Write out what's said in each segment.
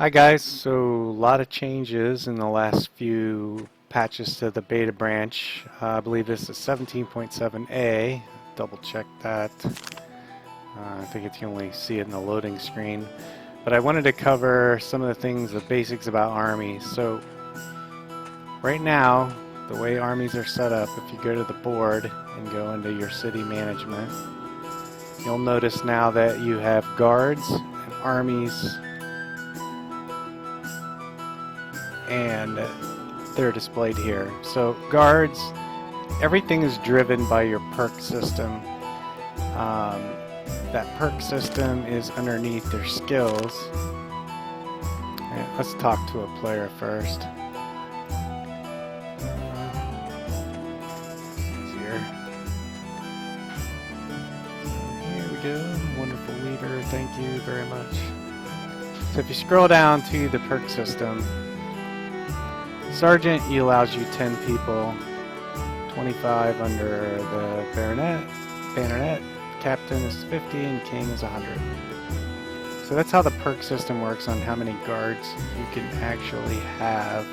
Hi guys, so a lot of changes in the last few patches to the beta branch. I believe this is 17.7a. Double check that. I think you can only see it in the loading screen. But I wanted to cover some of the things, the basics about armies. So right now, the way armies are set up, if you go to the board and go into your city management, you'll notice now that you have guards and armies, and they're displayed here. So guards, everything is driven by your perk system. That perk system is underneath their skills. And let's talk to a player first. Easier. Here we go. Wonderful leader. Thank you very much. So if you scroll down to the perk system, Sergeant allows you 10 people, 25 under the Baronet, Captain is 50, and King is 100. So that's how the perk system works on how many guards you can actually have,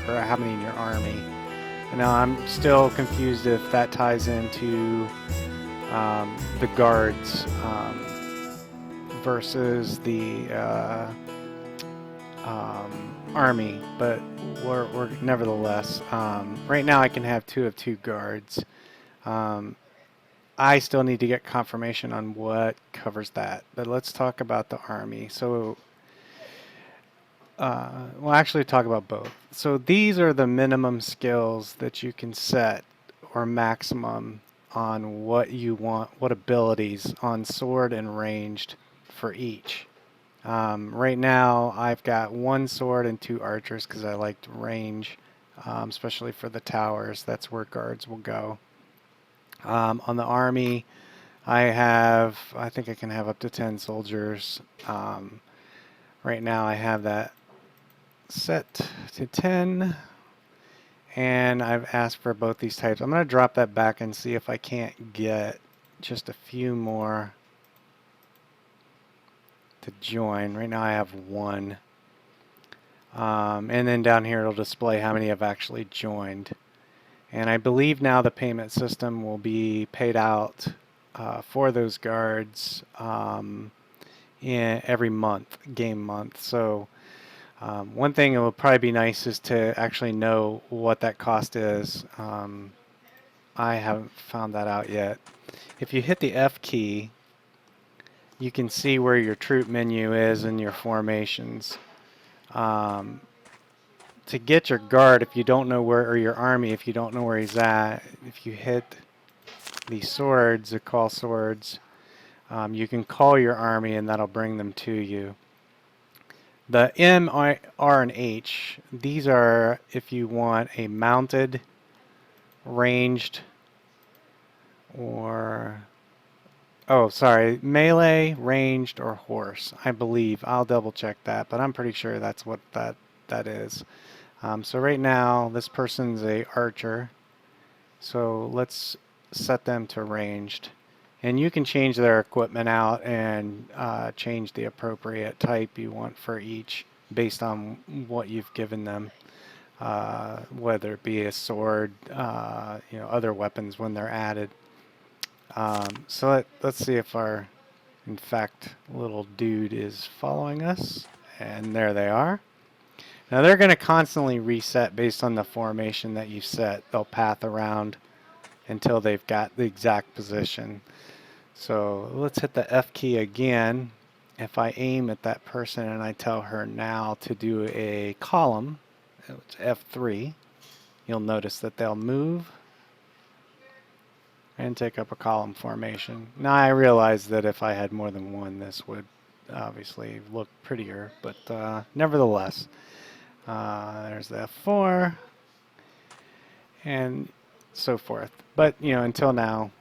or how many in your army. And now I'm still confused if that ties into the guards versus the army, but we're nevertheless, right now I can have 2 of 2 guards. I still need to get confirmation on what covers that, but let's talk about the army. So we'll actually talk about both. So these are the minimum skills that you can set, or maximum, on what you want, what abilities on sword and ranged for each. Right now I've got 1 sword and 2 archers because I liked range, especially for the towers. That's where guards will go. On the army, I think I can have up to 10 soldiers. Right now I have that set to 10, and I've asked for both these types. I'm going to drop that back and see if I can't get just a few more to join. Right now I have 1. And then down here it'll display how many have actually joined. And I believe now the payment system will be paid out for those guards in every month, game month. So one thing it will probably be nice is to actually know what that cost is. I haven't found that out yet. If you hit the F key, you can see where your troop menu is and your formations. To get your guard, if you don't know where, or your army, if you don't know where he's at, if you hit the swords, or call swords, you can call your army and that'll bring them to you. The M, R, and H, these are if you want a mounted, ranged, or, oh, sorry, melee, ranged, or horse. I believe. I'll double check that, but I'm pretty sure that's what that is. So right now, this person's a archer. So let's set them to ranged. And you can change their equipment out and change the appropriate type you want for each based on what you've given them. Whether it be a sword, other weapons when they're added. So let's see if our, in fact, little dude is following us. And there they are. Now they're going to constantly reset based on the formation that you set. They'll path around until they've got the exact position. So let's hit the F key again. If I aim at that person and I tell her now to do a column, it's F3, you'll notice that they'll move and take up a column formation. Now I realize that if I had more than 1, this would obviously look prettier, but nevertheless. There's the F4 and so forth. But, until now,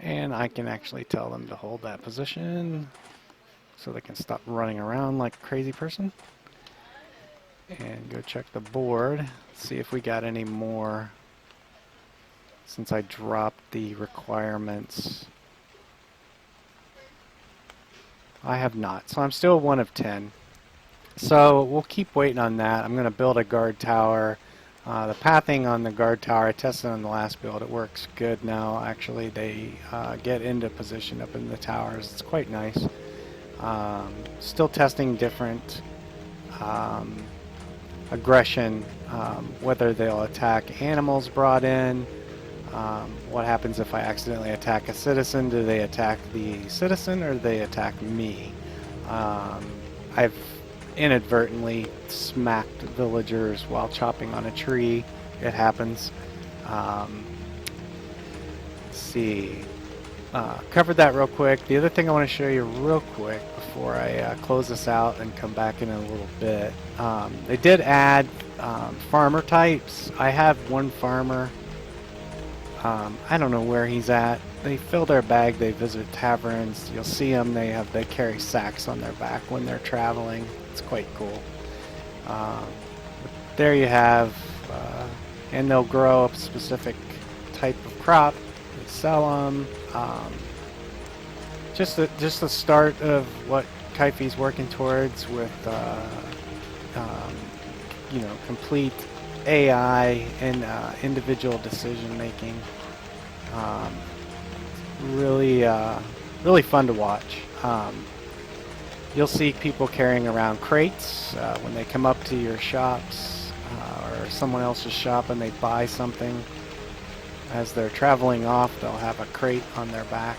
and I can actually tell them to hold that position so they can stop running around like a crazy person. And go check the board, see if we got any more since I dropped the requirements. I have not, so I'm still 1 of 10. So we'll keep waiting on that. I'm going to build a guard tower. The pathing on the guard tower, I tested on the last build. It works good now. Actually, they get into position up in the towers. It's quite nice. Still testing different um, aggression, whether they'll attack animals brought in. What happens if I accidentally attack a citizen? Do they attack the citizen or do they attack me? I've inadvertently smacked villagers while chopping on a tree. It happens. Let's see. Covered that real quick. The other thing I want to show you real quick before I close this out and come back in a little bit. They did add farmer types. I have one farmer. I don't know where he's at. They fill their bag. They visit taverns. You'll see them. They carry sacks on their back when they're traveling. It's quite cool. There you have, and they'll grow a specific type of crop. They sell them. Just the start of what Kaifi's working towards with, complete AI and individual decision making. Really, really fun to watch. You'll see people carrying around crates when they come up to your shops or someone else's shop and they buy something. As they're traveling off, they'll have a crate on their back,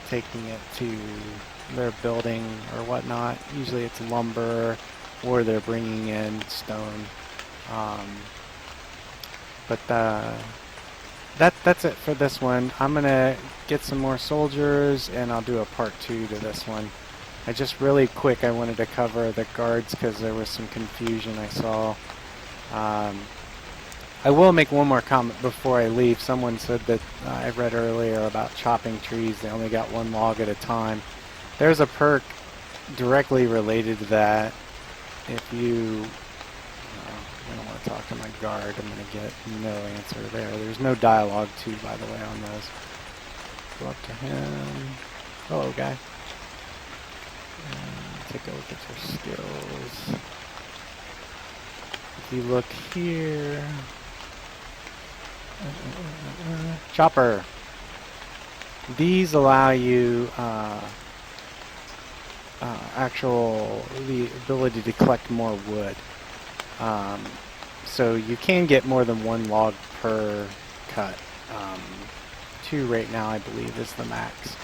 taking it to their building or whatnot. Usually it's lumber, or they're bringing in stone. That's it for this one. I'm gonna get some more soldiers and I'll do a part 2 to this one. I just really quick I wanted to cover the guards because there was some confusion I saw. I will make one more comment before I leave. Someone said that I read earlier about chopping trees. They only got one log at a time. There's a perk directly related to that. If you I don't want to talk to my guard. I'm going to get no answer there. There's no dialogue too, by the way, on those. Go up to him. Hello, guy. Take a look at your skills. If you look here... Chopper. These allow you the ability to collect more wood. So you can get more than one log per cut. 2 right now, I believe, is the max.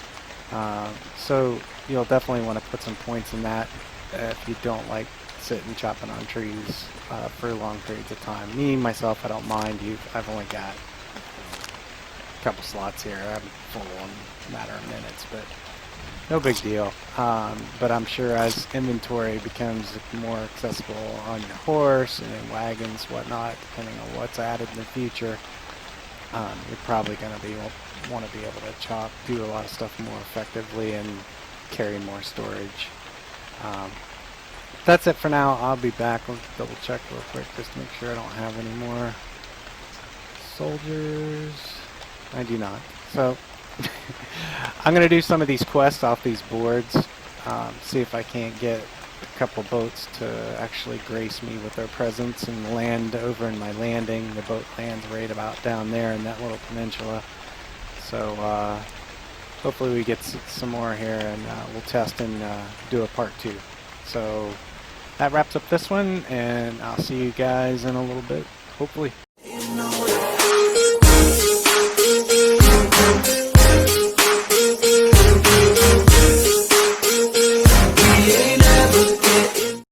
So you'll definitely want to put some points in that if you don't like sitting chopping on trees for long periods of time. Me, myself, I don't mind. I've only got a couple slots here. I'm full in a matter of minutes, but no big deal. But I'm sure as inventory becomes more accessible on your horse and in wagons, whatnot, depending on what's added in the future, you're probably going to want to be able to do a lot of stuff more effectively and carry more storage. That's it for now. I'll be back. I'll double check real quick just to make sure I don't have any more soldiers. I do not. So I'm going to do some of these quests off these boards, see if I can't get a couple boats to actually grace me with their presence and land over in my landing. The boat lands right about down there in that little peninsula. So hopefully we get some more here and we'll test and do a part 2. So that wraps up this one, and I'll see you guys in a little bit, hopefully.